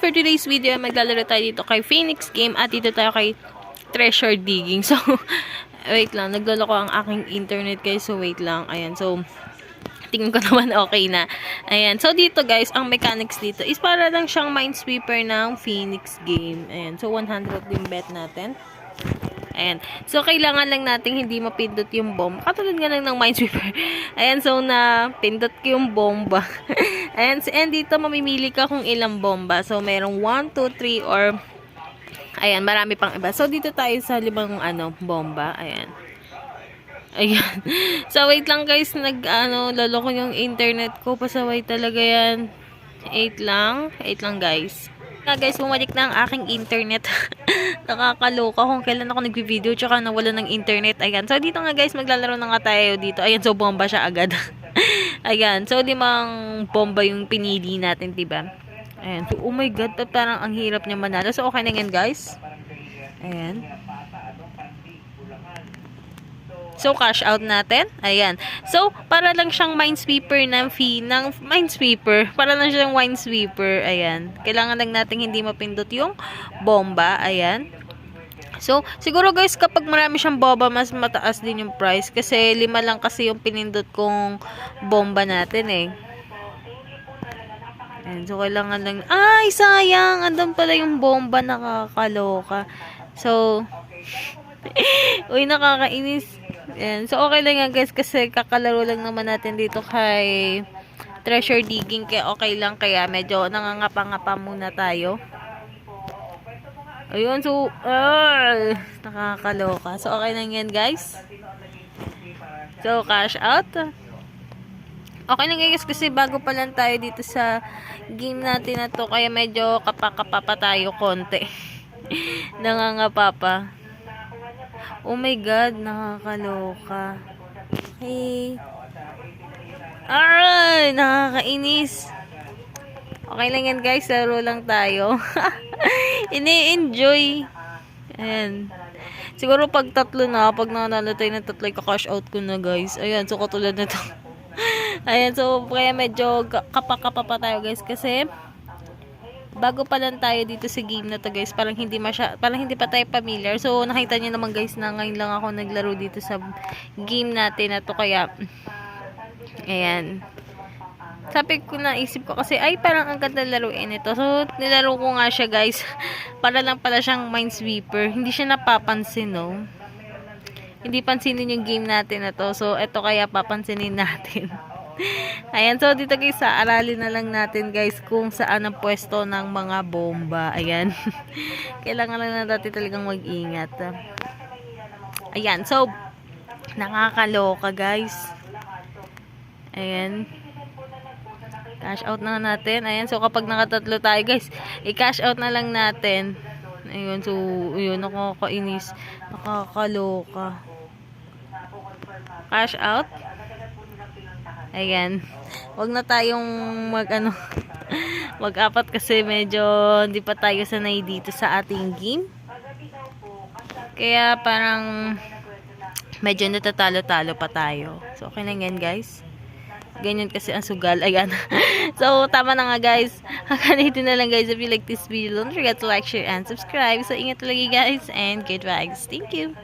for today's video, maglalaro tayo dito kay Phoenix Game at dito tayo kay Treasure Digging. So, wait lang. Nagloloko ang aking internet guys. So, wait lang. Ayan. So, tingin ko naman okay na. Ayan. So, dito guys, ang mechanics dito is para lang siyang Minesweeper ng Phoenix Game. Ayan. So, 100 yung bet natin. Ayan. So, kailangan lang nating hindi mapindot yung bomb. Katulad nga lang ng Minesweeper. Ayan. So, pindot ko yung bomba. Ayan. And dito, mamimili ka kung ilang bomba. So, merong 1, 2, 3, or ayan, marami pang iba. So, dito tayo sa 5 bomba. Ayan. Ayan. So, wait lang guys. Loloko yung internet ko. Pasaway talaga yan. 8 lang guys. Guys, bumalik na ang aking internet. Nakakaloka kung kailan ako nagvi-video tsaka nawala ng internet. Ayan. So, dito nga guys, maglalaro na nga tayo dito. Ayan, so bomba siya agad. Ayan. So, 5 bomba yung pinili natin, diba? Ayan. So, oh my god, parang ang hirap niya manalo. So, okay na yan guys. Ayan. So, cash out natin. Ayan. So, para lang siyang Minesweeper ng Minesweeper. Para lang siyang Minesweeper. Ayan. Kailangan lang natin hindi mapindot yung bomba. Ayan. So, siguro guys, kapag marami siyang bomba, mas mataas din yung price. Kasi 5 lang kasi yung pinindot kong bomba natin eh. Ayan. So, kailangan lang... Ay, sayang! Andun pala yung bomba. Nakakaloka. So, uy, nakakainis. Ayan. So, okay lang yan guys kasi kakalaro lang naman natin dito kay Treasure Digging. Kaya okay lang. Kaya medyo nangangapa-ngapa muna tayo. Ayun. So, nakakaloka. So, okay lang yan guys. So, cash out. Okay lang guys kasi bago pa lang tayo dito sa game natin na to. Kaya medyo kapakapa pa tayo konti. Nangangapa pa. Oh my god, nakakaloka. Okay. Aray, nakakainis. Okay lang yan guys, laro lang tayo. Ini-enjoy. Ayan. Siguro pag 3 na, pag nanalo tayo ng 3, ka-cash out ko na guys. Ayan, so katulad na to. Ayan, so kaya medyo kapakapa pa tayo guys kasi bago pa lang tayo dito sa game na to guys, parang hindi pa tayo familiar. So nakita niyo naman guys na ngayon lang ako naglaro dito sa game natin na to kaya ayan. Sabi ko naisip ko kasi ay parang ang ganda laruin ito. So nilaro ko nga siya guys. Para lang pala siyang Minesweeper. Hindi siya napapansin no. Hindi pansinin yung game natin na to. So ito kaya papansinin natin. Ayan, so dito guys, aralin na lang natin guys kung saan ang pwesto ng mga bomba. Ayan. Kailangan lang natin talagang mag-ingat. Ayan, so nakakaloka guys. Ayan. Cash out na natin. Ayan, so kapag nakatatlo tayo guys, i-cash out na lang natin. Ayun, so yun, nakakainis. Nakakaloka. Cash out. Ayan. Wag na tayong mag-apat kasi medyo hindi pa tayo sanay dito sa ating game. Kaya parang medyo natatalo-talo pa tayo. So, okay lang yan guys. Ganyan kasi ang sugal. Ayan. So, tama na nga guys. Hanggang dito na lang guys. If you like this video, don't forget to like, share, and subscribe. So, ingat lagi guys. And good vibes. Thank you.